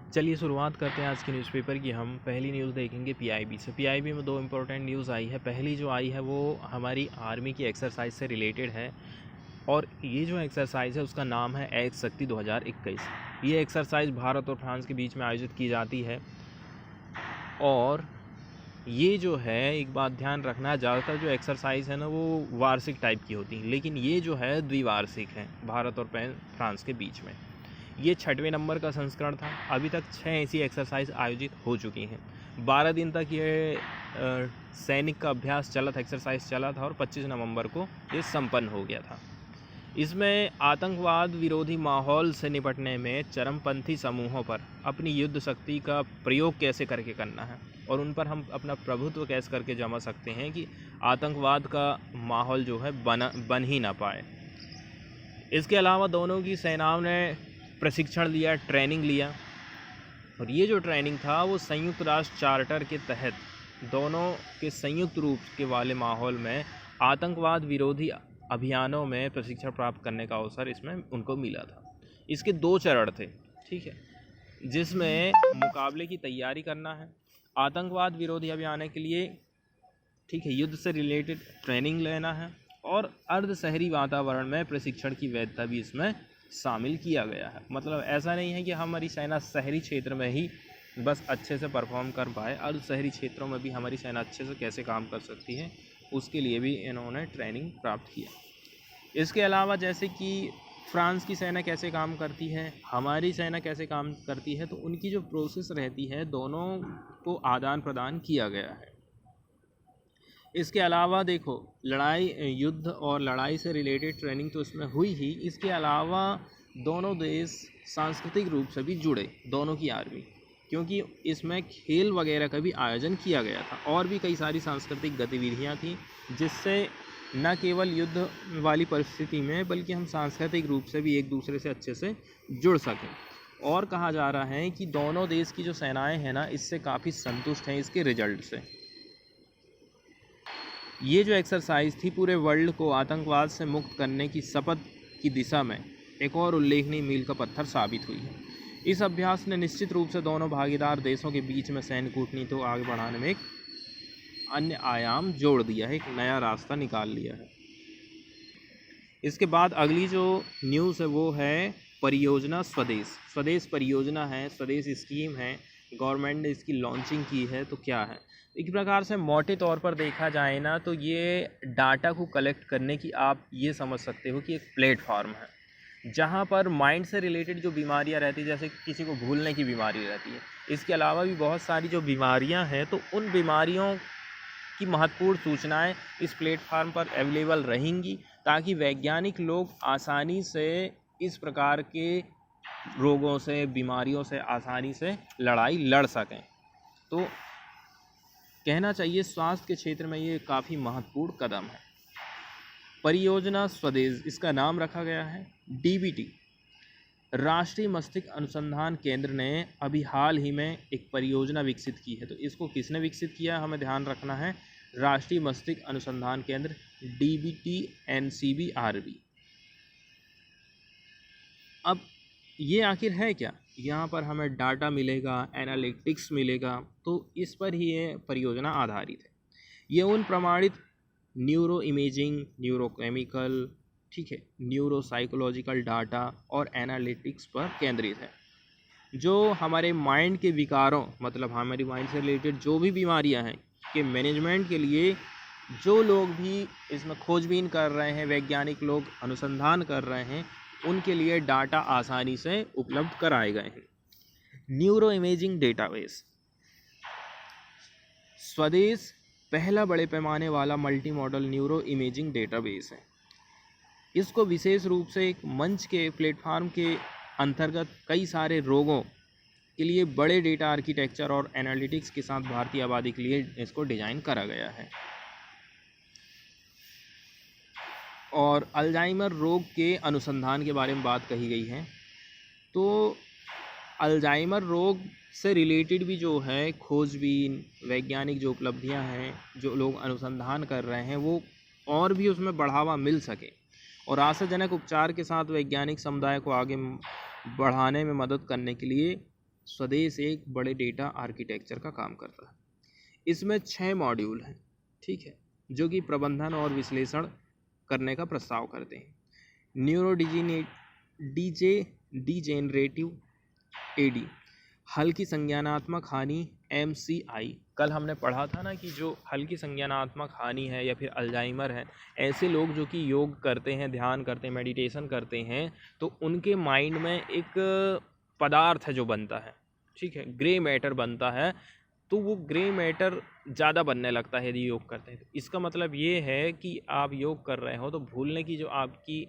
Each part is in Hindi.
चलिए शुरुआत करते हैं आज की न्यूज़पेपर की। हम पहली न्यूज़ देखेंगे पीआईबी से। पीआईबी में दो इम्पोर्टेंट न्यूज़ आई है। पहली जो आई है वो हमारी आर्मी की एक्सरसाइज से रिलेटेड है और ये जो एक्सरसाइज है उसका नाम है एक्स शक्ति 2021। ये एक्सरसाइज भारत और फ्रांस के बीच में आयोजित की जाती है और ये जो है एक बात ध्यान रखना, ज़्यादातर जो एक्सरसाइज है ना वो वार्षिक टाइप की होती हैं, लेकिन ये जो है द्विवार्षिक है भारत और फ्रांस के बीच में। ये 6वें नंबर का संस्करण था। अभी तक 6 ऐसी एक्सरसाइज आयोजित हो चुकी हैं। 12 दिन तक ये सैनिक का अभ्यास चला था, एक्सरसाइज चला था और 25 नवंबर को ये संपन्न हो गया था। इसमें आतंकवाद विरोधी माहौल से निपटने में चरमपंथी समूहों पर अपनी युद्ध शक्ति का प्रयोग कैसे करके करना है और उन पर हम अपना प्रभुत्व कैसे करके जमा सकते हैं कि आतंकवाद का माहौल जो है बन ही ना पाए। इसके अलावा दोनों की सेनाओं ने प्रशिक्षण लिया, ट्रेनिंग लिया और ये जो ट्रेनिंग था वो संयुक्त राष्ट्र चार्टर के तहत दोनों के संयुक्त रूप के वाले माहौल में आतंकवाद विरोधी अभियानों में प्रशिक्षण प्राप्त करने का अवसर इसमें उनको मिला था। इसके 2 चरण थे, ठीक है, जिसमें मुकाबले की तैयारी करना है, आतंकवाद विरोधी अभियानों के लिए, ठीक है, युद्ध से रिलेटेड ट्रेनिंग लेना है और अर्ध शहरी वातावरण में प्रशिक्षण की वैधता भी इसमें शामिल किया गया है। मतलब ऐसा नहीं है कि हमारी सेना शहरी क्षेत्र में ही बस अच्छे से परफॉर्म कर पाए, अर्ध शहरी क्षेत्रों में भी हमारी सेना अच्छे से कैसे काम कर सकती है उसके लिए भी इन्होंने ट्रेनिंग प्राप्त किया। इसके अलावा जैसे कि फ्रांस की सेना कैसे काम करती है, हमारी सेना कैसे काम करती है, तो उनकी जो प्रोसेस रहती है दोनों को आदान प्रदान किया गया है। इसके अलावा देखो, युद्ध और लड़ाई से रिलेटेड ट्रेनिंग तो इसमें हुई ही, इसके अलावा दोनों देश सांस्कृतिक रूप से भी जुड़े, दोनों की आर्मी, क्योंकि इसमें खेल वगैरह का भी आयोजन किया गया था और भी कई सारी सांस्कृतिक गतिविधियां थी जिससे न केवल युद्ध वाली परिस्थिति में बल्कि हम सांस्कृतिक रूप से भी एक दूसरे से अच्छे से जुड़ सकें। और कहा जा रहा है कि दोनों देश की जो सेनाएं हैं ना इससे काफ़ी संतुष्ट हैं इसके रिजल्ट से। ये जो एक्सरसाइज थी पूरे वर्ल्ड को आतंकवाद से मुक्त करने की शपथ की दिशा में एक और उल्लेखनीय मील का पत्थर साबित हुई है। इस अभ्यास ने निश्चित रूप से दोनों भागीदार देशों के बीच में सैन्य कूटनीति को आगे बढ़ाने में एक अन्य आयाम जोड़ दिया है, एक नया रास्ता निकाल लिया है। इसके बाद अगली जो न्यूज़ है वो है परियोजना स्वदेश। स्वदेश परियोजना है, स्वदेश स्कीम है, गवर्नमेंट ने इसकी लॉन्चिंग की है। तो क्या है, एक प्रकार से मोटे तौर पर देखा जाए ना तो ये डाटा को कलेक्ट करने की आप ये समझ सकते हो कि एक प्लेटफॉर्म है जहाँ पर माइंड से रिलेटेड जो बीमारियाँ रहती है, जैसे किसी को भूलने की बीमारी रहती है, इसके अलावा भी बहुत सारी जो बीमारियाँ हैं, तो उन बीमारियों की महत्वपूर्ण सूचनाएं इस प्लेटफार्म पर अवेलेबल रहेंगी ताकि वैज्ञानिक लोग आसानी से इस प्रकार के रोगों से, बीमारियों से आसानी से लड़ाई लड़ सकें। तो कहना चाहिए स्वास्थ्य के क्षेत्र में ये काफ़ी महत्वपूर्ण कदम है। परियोजना स्वदेश इसका नाम रखा गया है। डीबीटी, राष्ट्रीय मस्तिष्क अनुसंधान केंद्र ने अभी हाल ही में एक परियोजना विकसित की है। तो इसको किसने विकसित किया हमें ध्यान रखना है, राष्ट्रीय मस्तिष्क अनुसंधान केंद्र DBT-NCB-RB। अब ये आखिर है क्या, यहाँ पर हमें डाटा मिलेगा, एनालिटिक्स मिलेगा, तो इस पर ही ये परियोजना आधारित है। ये उन प्रमाणित न्यूरो इमेजिंग, न्यूरोकेमिकल, ठीक है, न्यूरोसाइकोलॉजिकल डाटा और एनालिटिक्स पर केंद्रित है जो हमारे माइंड के विकारों, मतलब हमारी माइंड से रिलेटेड जो भी बीमारियां हैं के मैनेजमेंट के लिए जो लोग भी इसमें खोजबीन कर रहे हैं, वैज्ञानिक लोग अनुसंधान कर रहे हैं, उनके लिए डाटा आसानी से उपलब्ध कराए गए हैं। न्यूरो इमेजिंग डेटाबेस, स्वदेश पहला बड़े पैमाने वाला multi modal neuro imaging database है। इसको विशेष रूप से एक मंच के प्लेटफार्म के अंतर्गत कई सारे रोगों के लिए बड़े डेटा आर्किटेक्चर और एनालिटिक्स के साथ भारतीय आबादी के लिए इसको डिज़ाइन करा गया है। और अल्जाइमर रोग के अनुसंधान के बारे में बात कही गई है। तो अल्जाइमर रोग से रिलेटेड भी जो है खोजबीन, वैज्ञानिक जो उपलब्धियां हैं, जो लोग अनुसंधान कर रहे हैं, वो और भी उसमें बढ़ावा मिल सके और आशाजनक उपचार के साथ वैज्ञानिक समुदाय को आगे बढ़ाने में मदद करने के लिए स्वदेश एक बड़े डेटा आर्किटेक्चर का काम करता है। इसमें 6 मॉड्यूल हैं, ठीक है, जो कि प्रबंधन और विश्लेषण करने का प्रस्ताव करते हैं। न्यूरो डिजेनरेटिव एडी, हल्की संज्ञानात्मक हानि MCI। कल हमने पढ़ा था ना कि जो हल्की संज्ञानात्मक हानि है या फिर अल्जाइमर है, ऐसे लोग जो कि योग करते हैं, ध्यान करते हैं, मेडिटेशन करते हैं, तो उनके माइंड में एक पदार्थ है जो बनता है, ठीक है, ग्रे मैटर बनता है। तो वो ग्रे मैटर ज़्यादा बनने लगता है यदि योग करते हैं। तो इसका मतलब ये है कि आप योग कर रहे हो तो भूलने की जो आपकी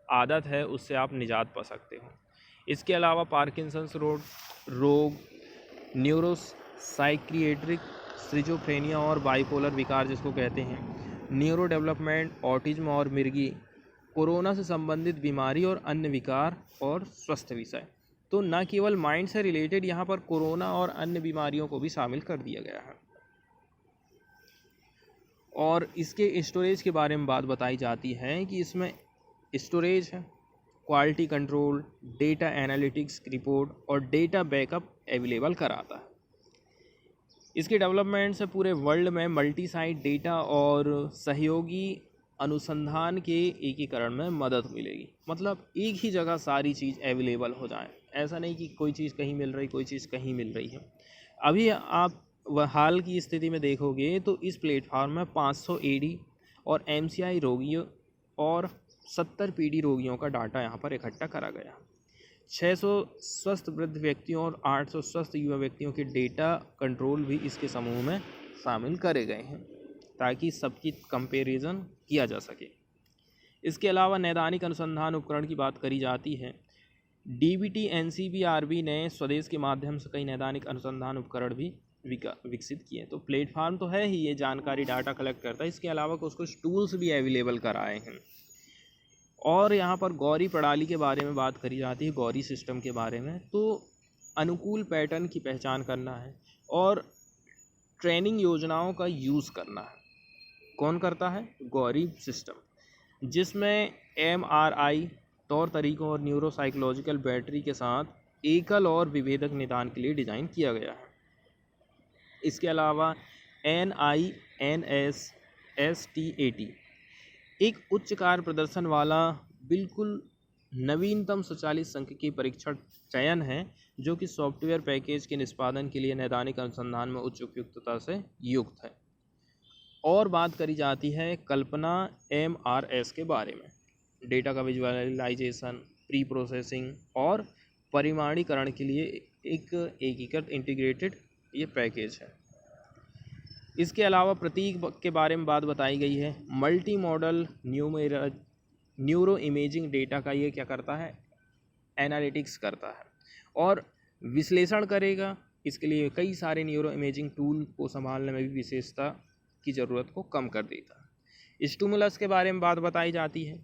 आदत है उससे आप निजात पा सकते हो। इसके अलावा पार्किंसंस रोग, न्यूरोसाइक्रिएट्रिक, स्किज़ोफ्रेनिया और बाइपोलर विकार जिसको कहते हैं, न्यूरो डेवलपमेंट, ऑटिज्म और मिर्गी, कोरोना से संबंधित बीमारी और अन्य विकार और स्वस्थ विषय। तो न केवल माइंड से रिलेटेड यहाँ पर कोरोना और अन्य बीमारियों को भी शामिल कर दिया गया है। और इसके स्टोरेज के बारे में बात बताई जाती है कि इसमें स्टोरेज है, quality control, data analytics report और डेटा बैकअप अवेलेबल कराता है। इसके डेवलपमेंट से पूरे वर्ल्ड में मल्टी साइट डेटा और सहयोगी अनुसंधान के एकीकरण में मदद मिलेगी। मतलब एक ही जगह सारी चीज़ अवेलेबल हो जाए, ऐसा नहीं कि कोई चीज़ कहीं मिल रही, कोई चीज़ कहीं मिल रही है। अभी आप हाल की स्थिति में देखोगे तो इस प्लेटफॉर्म में 500 AD और MCI रोगियों और 70 PD रोगियों का डाटा यहाँ पर इकट्ठा करा गया। 600 स्वस्थ वृद्ध व्यक्तियों और 800 स्वस्थ युवा व्यक्तियों के डेटा कंट्रोल भी इसके समूह में शामिल करे गए हैं ताकि सबकी कंपैरिजन किया जा सके। इसके अलावा नैदानिक अनुसंधान उपकरण की बात करी जाती है। DBT NCBRB ने स्वदेश के माध्यम से कई नैदानिक अनुसंधान उपकरण भी विकसित किए। तो प्लेटफॉर्म तो है ही, ये जानकारी डाटा कलेक्ट करता है, इसके अलावा कुछ टूल्स भी अवेलेबल कराए हैं। और यहाँ पर गौरी प्रणाली के बारे में बात करी जाती है, गौरी सिस्टम के बारे में। तो अनुकूल पैटर्न की पहचान करना है और ट्रेनिंग योजनाओं का यूज़ करना है। कौन करता है? गौरी सिस्टम, जिसमें MRI तौर तरीकों और न्यूरोसाइकोलॉजिकल बैटरी के साथ एकल और विभेदक निदान के लिए डिज़ाइन किया गया है। इसके अलावा NINSSTAT एक उच्च कार्य प्रदर्शन वाला बिल्कुल नवीनतम स्वचालित सांख्यिकीय परीक्षण चयन है जो कि सॉफ्टवेयर पैकेज के निष्पादन के लिए नैदानिक अनुसंधान में उच्च उपयुक्तता से युक्त है। और बात करी जाती है कल्पना MRS के बारे में। डेटा का विजुअलाइजेशन, प्री प्रोसेसिंग और परिमाणीकरण के लिए एक एकीकृत इंटीग्रेटेड ये पैकेज है। इसके अलावा प्रतीक के बारे में बात बताई गई है। Multi modal neuro imaging data का ये क्या करता है? एनालिटिक्स करता है और विश्लेषण करेगा। इसके लिए कई सारे न्यूरो इमेजिंग टूल को संभालने में भी विशेषता की ज़रूरत को कम कर देता है। स्टिमुलस के बारे में बात बताई जाती है।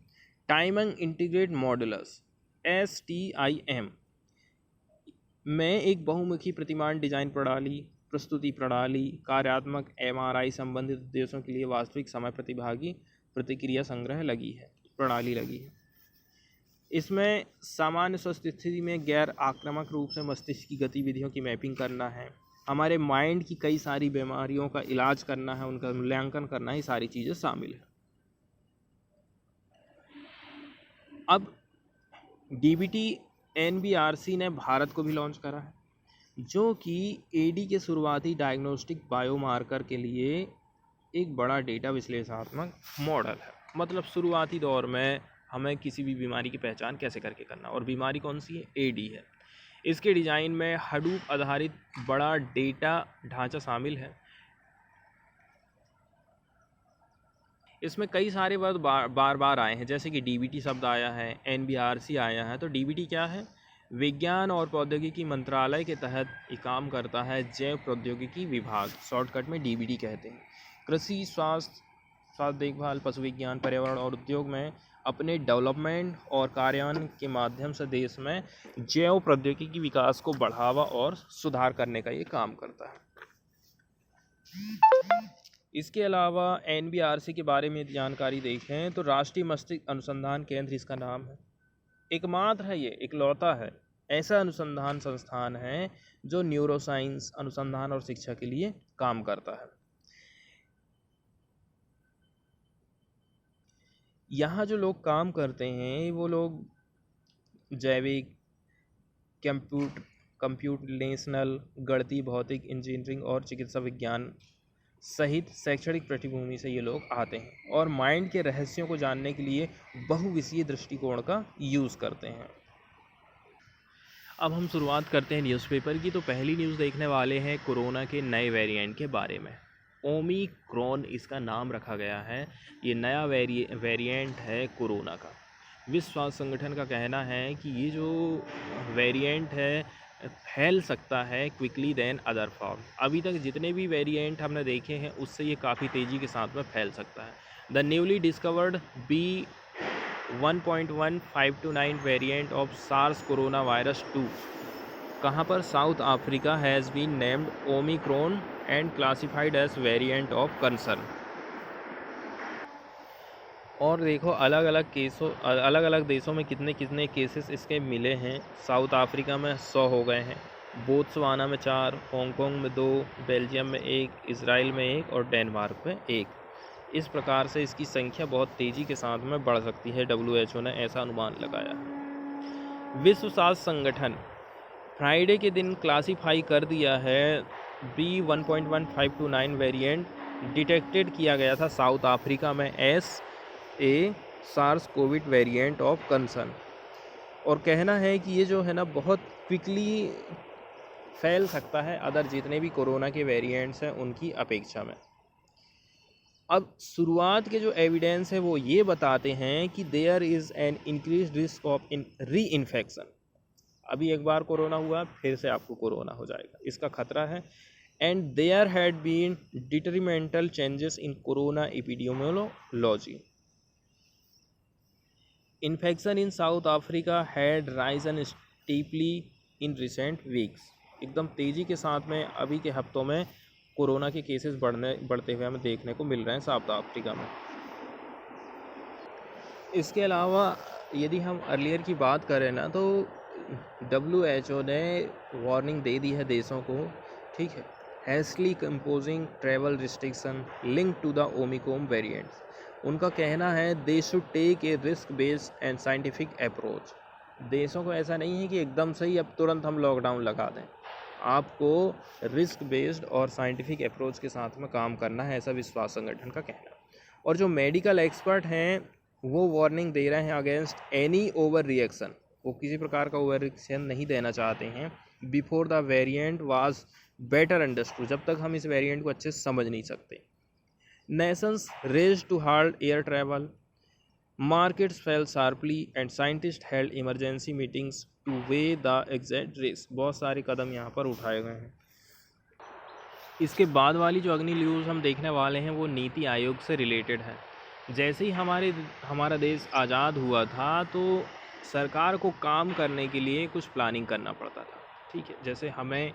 टाइमिंग इंटीग्रेट मॉडुलस STIM में एक बहुमुखी प्रतिमान डिजाइन प्रणाली, प्रस्तुति प्रणाली, कार्यात्मक MRI संबंधित उद्देश्यों के लिए वास्तविक समय प्रतिभागी प्रतिक्रिया संग्रह प्रणाली लगी है। इसमें सामान्य स्वस्थ स्थिति में गैर आक्रामक रूप से मस्तिष्क की गतिविधियों की मैपिंग करना है, हमारे माइंड की कई सारी बीमारियों का इलाज करना है, उनका मूल्यांकन करना है, ये सारी चीज़ें शामिल है। अब DBT NBRC ने भारत को भी लॉन्च करा है, जो कि AD के शुरुआती डायग्नोस्टिक बायोमार्कर के लिए एक बड़ा डेटा विश्लेषणात्मक मॉडल है। मतलब शुरुआती दौर में हमें किसी भी बीमारी की पहचान कैसे करके करना, और बीमारी कौन सी है? AD है। इसके डिज़ाइन में हडूप आधारित बड़ा डेटा ढांचा शामिल है। इसमें कई सारे वर्ड बार बार आए हैं, जैसे कि DBT शब्द आया है, NBRC आया है। तो DBT क्या है? विज्ञान और प्रौद्योगिकी मंत्रालय के तहत ये काम करता है, जैव प्रौद्योगिकी विभाग, शॉर्टकट में DBT कहते हैं। कृषि, स्वास्थ्य देखभाल, पशु विज्ञान, पर्यावरण और उद्योग में अपने डेवलपमेंट और कार्यान्वयन के माध्यम से देश में जैव प्रौद्योगिकी विकास को बढ़ावा और सुधार करने का ये काम करता है। इसके अलावा NBRC के बारे में जानकारी देखें तो राष्ट्रीय मस्तिष्क अनुसंधान केंद्र इसका नाम है। एकमात्र है, ये इकलौता है ऐसा अनुसंधान संस्थान है जो न्यूरोसाइंस अनुसंधान और शिक्षा के लिए काम करता है। यहाँ जो लोग काम करते हैं वो लोग जैविक, कंप्यूटेशनल, गणितीय, भौतिक, इंजीनियरिंग और चिकित्सा विज्ञान सहित शैक्षणिक पृष्ठभूमि से ये लोग आते हैं और माइंड के रहस्यों को जानने के लिए बहुविषयीय दृष्टिकोण का यूज़ करते हैं। अब हम शुरुआत करते हैं न्यूज़पेपर की। तो पहली न्यूज़ देखने वाले हैं कोरोना के नए वेरिएंट के बारे में। ओमिक्रॉन इसका नाम रखा गया है। ये नया वेरिएंट है कोरोना का। विश्व स्वास्थ्य संगठन का कहना है कि ये जो वेरिएंट है फैल सकता है क्विकली देन अदर फॉर्म। अभी तक जितने भी वेरिएंट हमने देखे हैं उससे ये काफ़ी तेज़ी के साथ में फैल सकता है। The newly discovered B1.1529 variant of SARS corona virus 2 कहाँ पर South Africa has been named Omicron and classified as variant of concern. और देखो अलग अलग देशों में कितने कितने केसेस इसके मिले हैं। साउथ अफ्रीका में 100 हो गए हैं, बोत्सवाना में 4, हांगकांग में 2, बेल्जियम में 1, इजराइल में 1 और डेनमार्क में 1। इस प्रकार से इसकी संख्या बहुत तेज़ी के साथ में बढ़ सकती है। WHO ने ऐसा अनुमान लगाया है। विश्व स्वास्थ्य संगठन फ्राइडे के दिन क्लासीफाई कर दिया है B1.1529 वेरिएंट डिटेक्टेड किया गया था साउथ अफ्रीका में as a SARS Covid variant of concern. और कहना है कि ये जो है ना बहुत क्विकली फैल सकता है अदर जितने भी कोरोना के वेरिएंट्स हैं उनकी अपेक्षा में। अब शुरुआत के जो एविडेंस है वो ये बताते हैं कि there is an increase risk of reinfection. अभी एक बार कोरोना हुआ फिर से आपको कोरोना हो जाएगा, इसका खतरा है। And there had been detrimental changes in corona epidemiology. Infection in South Africa had risen steeply in recent weeks. एकदम तेज़ी के साथ में अभी के हफ्तों में कोरोना के केसेस बढ़ते हुए हमें देखने को मिल रहे हैं साउथ अफ्रीका में। इसके अलावा यदि हम अर्लियर की बात करें ना तो WHO ने वार्निंग दे दी है देशों को, ठीक है, hastily composing travel restriction link to the Omicron variants. उनका कहना है they should take a risk based and scientific approach. देशों को ऐसा नहीं है कि एकदम से ही अब तुरंत हम लॉकडाउन लगा दें, आपको रिस्क बेस्ड और साइंटिफिक अप्रोच के साथ में काम करना है, ऐसा विश्व स्वास्थ्य संगठन का कहना है। और जो मेडिकल एक्सपर्ट हैं वो वार्निंग दे रहे हैं अगेंस्ट एनी ओवर रिएक्शन। वो किसी प्रकार का ओवर रिएक्शन नहीं देना चाहते हैं। Before the variant was better understood, जब तक हम इस वेरिएंट को अच्छे से समझ नहीं सकते। Nations race to halt air travel, markets fell sharply and scientist held emergency meetings to weigh the exact risk. बहुत सारे कदम यहाँ पर उठाए गए हैं। इसके बाद वाली जो अगली न्यूज़ हम देखने वाले हैं वो नीति आयोग से रिलेटेड है। जैसे ही हमारा देश आज़ाद हुआ था तो सरकार को काम करने के लिए कुछ प्लानिंग करना पड़ता था, ठीक है। जैसे हमें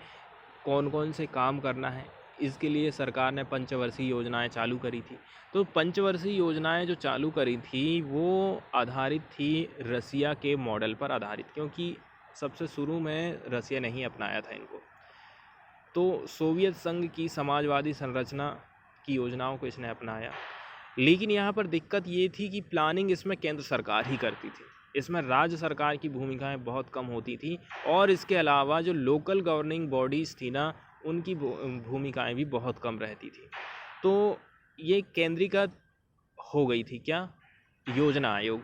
कौन कौन से काम करना है, इसके लिए सरकार ने पंचवर्षीय योजनाएं चालू करी थी। तो पंचवर्षीय योजनाएं जो चालू करी थी वो आधारित थी रसिया के मॉडल पर आधारित, क्योंकि सबसे शुरू में रसिया नहीं अपनाया था इनको। तो सोवियत संघ की समाजवादी संरचना की योजनाओं को इसने अपनाया। लेकिन यहाँ पर दिक्कत ये थी कि प्लानिंग इसमें केंद्र सरकार ही करती थी, इसमें राज्य सरकार की भूमिकाएं बहुत कम होती थी। और इसके अलावा जो लोकल गवर्निंग बॉडीज़ थी ना, उनकी भूमिकाएं भी बहुत कम रहती थी। तो ये केंद्रीकृत हो गई थी क्या, योजना आयोग।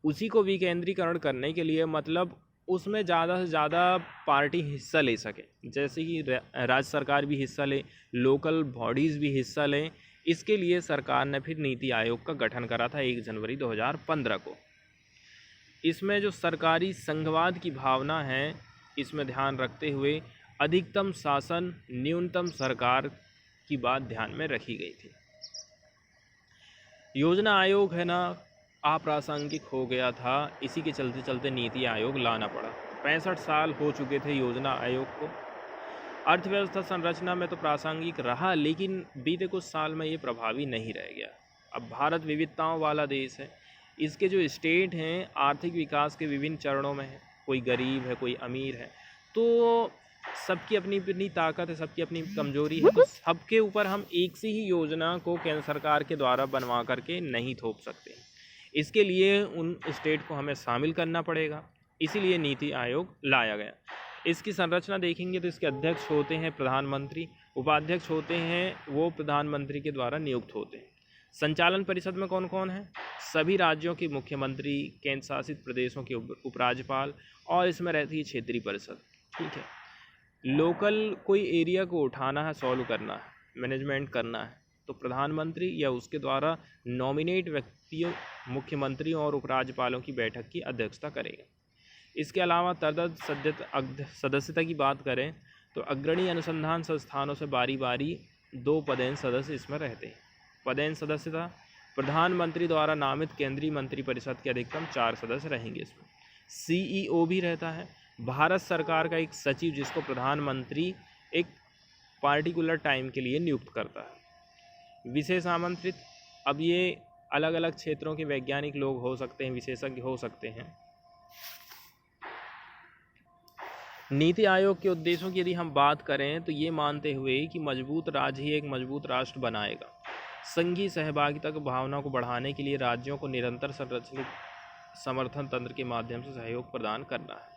उसी को विकेंद्रीकरण करने के लिए मतलब उसमें ज़्यादा से ज़्यादा पार्टी हिस्सा ले सके, जैसे कि राज्य सरकार भी हिस्सा ले, लोकल बॉडीज़ भी हिस्सा लें। इसके लिए सरकार ने फिर नीति आयोग का गठन करा था 1 जनवरी 2015 को। इसमें जो सरकारी संघवाद की भावना है इसमें ध्यान रखते हुए अधिकतम शासन न्यूनतम सरकार की बात ध्यान में रखी गई थी। योजना आयोग है ना अप्रासंगिक हो गया था, इसी के चलते चलते नीति आयोग लाना पड़ा। 65 साल हो चुके थे योजना आयोग को। अर्थव्यवस्था संरचना में तो प्रासंगिक रहा, लेकिन बीते कुछ साल में ये प्रभावी नहीं रह गया। अब भारत विविधताओं वाला देश है, इसके जो स्टेट हैं आर्थिक विकास के विभिन्न चरणों में हैं। कोई गरीब है, कोई अमीर है, तो सबकी अपनी अपनी ताकत है, सबकी अपनी कमजोरी है, तो सबके ऊपर हम एक सी ही योजना को केंद्र सरकार के द्वारा बनवा करके नहीं थोप सकते। इसके लिए उन स्टेट को हमें शामिल करना पड़ेगा, इसीलिए नीति आयोग लाया गया। इसकी संरचना देखेंगे तो इसके अध्यक्ष होते हैं प्रधानमंत्री, उपाध्यक्ष होते हैं वो प्रधानमंत्री के द्वारा नियुक्त होते हैं। संचालन परिषद में कौन कौन है? सभी राज्यों के मुख्यमंत्री, केंद्र शासित प्रदेशों के उपराज्यपाल, और इसमें रहती है क्षेत्रीय परिषद। ठीक है, लोकल कोई एरिया को उठाना है, सॉल्व करना है, मैनेजमेंट करना है, तो प्रधानमंत्री या उसके द्वारा नॉमिनेट व्यक्तियों, मुख्यमंत्रियों और उपराज्यपालों की बैठक की अध्यक्षता करेगा। इसके अलावा तदर्थ सदस्यता की बात करें तो अग्रणी अनुसंधान संस्थानों से बारी बारी 2 पदेन सदस्य इसमें रहते हैं। पदेन सदस्यता प्रधानमंत्री द्वारा नामित केंद्रीय मंत्रिपरिषद के अधिकतम 4 सदस्य रहेंगे। इसमें CEO भी रहता है, भारत सरकार का एक सचिव जिसको प्रधानमंत्री एक पार्टिकुलर टाइम के लिए नियुक्त करता है। विशेष आमंत्रित, अब ये अलग अलग क्षेत्रों के वैज्ञानिक लोग हो सकते हैं, विशेषज्ञ हो सकते हैं। नीति आयोग के उद्देश्यों की यदि हम बात करें तो ये मानते हुए कि मजबूत राज्य ही एक मजबूत राष्ट्र बनाएगा, संघीय सहभागिता की भावना को बढ़ाने के लिए राज्यों को निरंतर संरचित समर्थन तंत्र के माध्यम से सहयोग प्रदान करना है।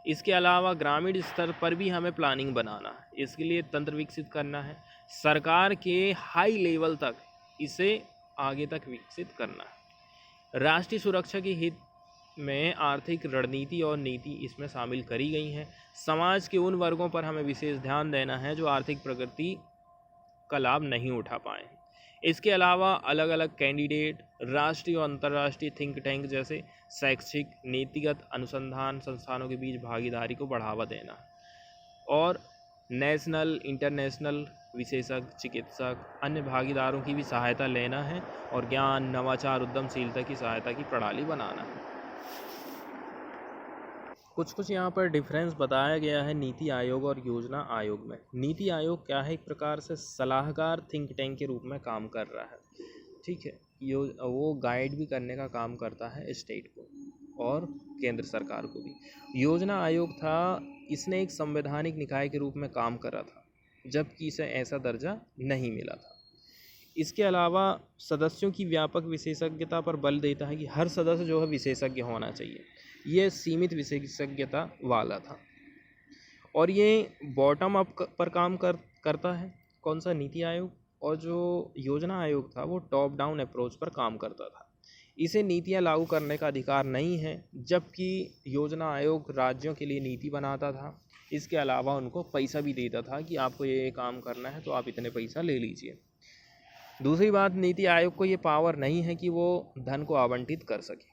इसके अलावा ग्रामीण स्तर पर भी हमें प्लानिंग बनाना है, इसके लिए तंत्र विकसित करना है, सरकार के हाई लेवल तक इसे आगे तक विकसित करना है। राष्ट्रीय सुरक्षा के हित में आर्थिक रणनीति और नीति इसमें शामिल करी गई हैं। समाज के उन वर्गों पर हमें विशेष ध्यान देना है जो आर्थिक प्रगति का लाभ नहीं उठा पाए। इसके अलावा अलग अलग कैंडिडेट, राष्ट्रीय और अंतर्राष्ट्रीय थिंक टैंक जैसे शैक्षिक नीतिगत अनुसंधान संस्थानों के बीच भागीदारी को बढ़ावा देना और नेशनल इंटरनेशनल विशेषज्ञ, चिकित्सक, अन्य भागीदारों की भी सहायता लेना है और ज्ञान, नवाचार, उद्यमशीलता की सहायता की प्रणाली बनाना है। कुछ यहाँ पर डिफरेंस बताया गया है नीति आयोग और योजना आयोग में। नीति आयोग क्या है? एक प्रकार से सलाहकार थिंक टैंक के रूप में काम कर रहा है। ठीक है, वो गाइड भी करने का काम करता है स्टेट को और केंद्र सरकार को भी। योजना आयोग था, इसने एक संवैधानिक निकाय के रूप में काम करा था, जबकि इसे ऐसा दर्जा नहीं मिला था। इसके अलावा सदस्यों की व्यापक विशेषज्ञता पर बल देता है कि हर सदस्य जो है विशेषज्ञ होना चाहिए। ये सीमित विशेषज्ञता वाला था और ये बॉटम अप पर काम करता है। कौन सा? नीति आयोग। और जो योजना आयोग था वो टॉप डाउन अप्रोच पर काम करता था। इसे नीतियां लागू करने का अधिकार नहीं है, जबकि योजना आयोग राज्यों के लिए नीति बनाता था। इसके अलावा उनको पैसा भी देता था कि आपको ये काम करना है तो आप इतने पैसा ले लीजिए। दूसरी बात, नीति आयोग को ये पावर नहीं है कि वो धन को आवंटित कर सके।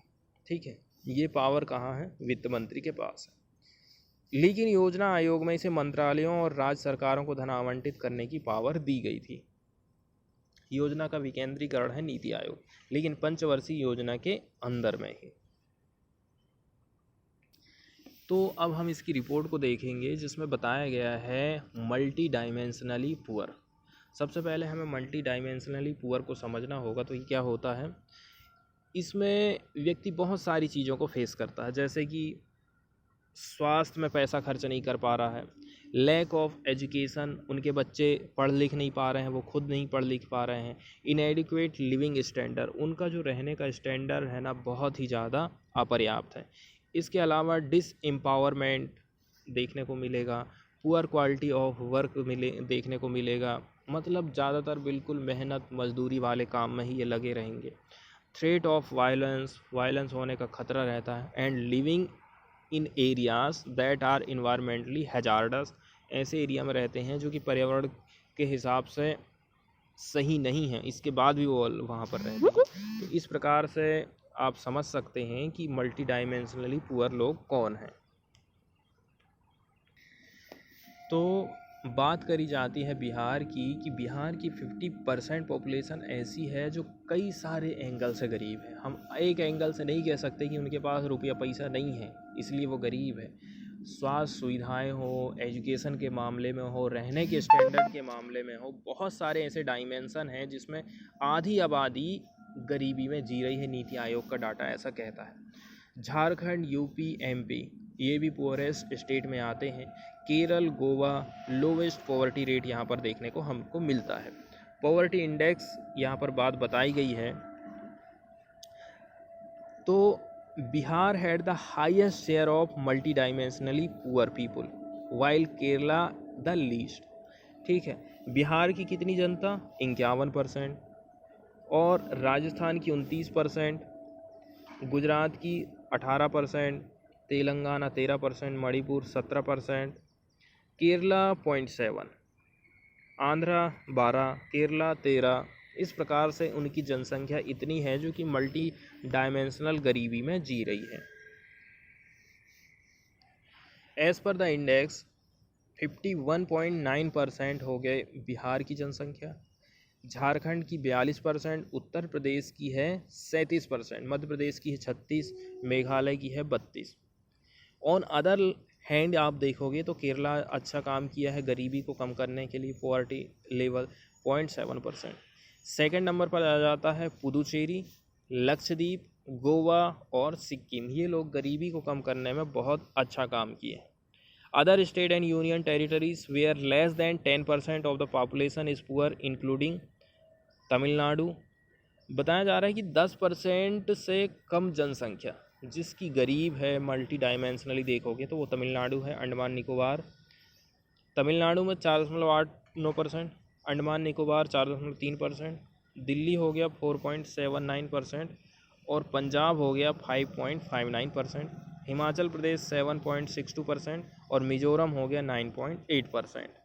ठीक है, ये पावर कहाँ है? वित्त मंत्री के पास है। लेकिन योजना आयोग में इसे मंत्रालयों और राज्य सरकारों को धन आवंटित करने की पावर दी गई थी। योजना का विकेंद्रीकरण है नीति आयोग, लेकिन पंचवर्षीय योजना के अंदर में ही। तो अब हम इसकी रिपोर्ट को देखेंगे जिसमें बताया गया है मल्टी डायमेंशनली पुअर। सबसे पहले हमें मल्टी डायमेंशनली पुअर को समझना होगा। तो ये क्या होता है? इसमें व्यक्ति बहुत सारी चीज़ों को फेस करता है, जैसे कि स्वास्थ्य में पैसा खर्च नहीं कर पा रहा है, लैक ऑफ एजुकेशन, उनके बच्चे पढ़ लिख नहीं पा रहे हैं, वो खुद नहीं पढ़ लिख पा रहे हैं, इनएडिक्वेट लिविंग स्टैंडर्ड, उनका जो रहने का स्टैंडर्ड है ना बहुत ही ज़्यादा अपर्याप्त है। इसके अलावा डिसएम्पावरमेंट देखने को मिलेगा, पुअर क्वालिटी ऑफ वर्क देखने को मिलेगा, मतलब ज़्यादातर बिल्कुल मेहनत मजदूरी वाले काम में ही ये लगे रहेंगे। थ्रेट ऑफ वायलेंस होने का खतरा रहता है। And living in areas that are environmentally hazardous, ऐसे एरिया में रहते हैं जो कि पर्यावरण के हिसाब से सही नहीं है, इसके बाद भी वो वहाँ पर रहते हैं। तो इस प्रकार से आप समझ सकते हैं कि मल्टी डायमेंशनली पुअर लोग कौन हैं। तो बात करी जाती है बिहार की कि बिहार की 50% पॉपुलेशन ऐसी है जो कई सारे एंगल से गरीब है। हम एक एंगल से नहीं कह सकते कि उनके पास रुपया पैसा नहीं है इसलिए वो गरीब है। स्वास्थ्य सुविधाएं हो, एजुकेशन के मामले में हो, रहने के स्टैंडर्ड के मामले में हो, बहुत सारे ऐसे डायमेंशन हैं जिसमें आधी आबादी गरीबी में जी रही है। नीति आयोग का डाटा ऐसा कहता है। झारखंड, यूपी, MP ये भी पुअरेस्ट स्टेट में आते हैं। Kerala, Goa lowest poverty rate यहाँ पर देखने को हमको मिलता है। पॉवर्टी इंडेक्स यहाँ पर बात बताई गई है, तो Bihar had the highest share of multi dimensionally poor people while Kerala the least. ठीक है, बिहार की कितनी जनता 51% और राजस्थान की 29%, गुजरात की 18%, तेलंगाना 13%, मणिपुर 17%, केरला 0.7, आंध्रा 12, केरला 13। इस प्रकार से उनकी जनसंख्या इतनी है जो कि मल्टी डायमेंशनल गरीबी में जी रही है। एज पर द इंडेक्स 51.9% हो गए बिहार की जनसंख्या, झारखंड की 42%, उत्तर प्रदेश की है 37%, मध्य प्रदेश की है 36%, मेघालय की है 32%। ऑन अदर हैंड आप देखोगे तो केरला अच्छा काम किया है गरीबी को कम करने के लिए, पॉवर्टी लेवल 0.7%। सेकंड नंबर पर आ जाता है पुदुचेरी, लक्षद्वीप, गोवा और सिक्किम। ये लोग गरीबी को कम करने में बहुत अच्छा काम किए हैं। Other state and union territories where less than 10% of the population is poor including Tamil Nadu. बताया जा रहा है कि 10% से कम जनसंख्या जिसकी गरीब है, मल्टी डायमेंशनली देखोगे तो वो तमिलनाडु है। अंडमान निकोबार, तमिलनाडु में 4.89%, अंडमान निकोबार 4.3%, दिल्ली हो गया 4.79% और पंजाब हो गया 5.59%, हिमाचल प्रदेश 7.62% और मिजोरम हो गया 9.8%।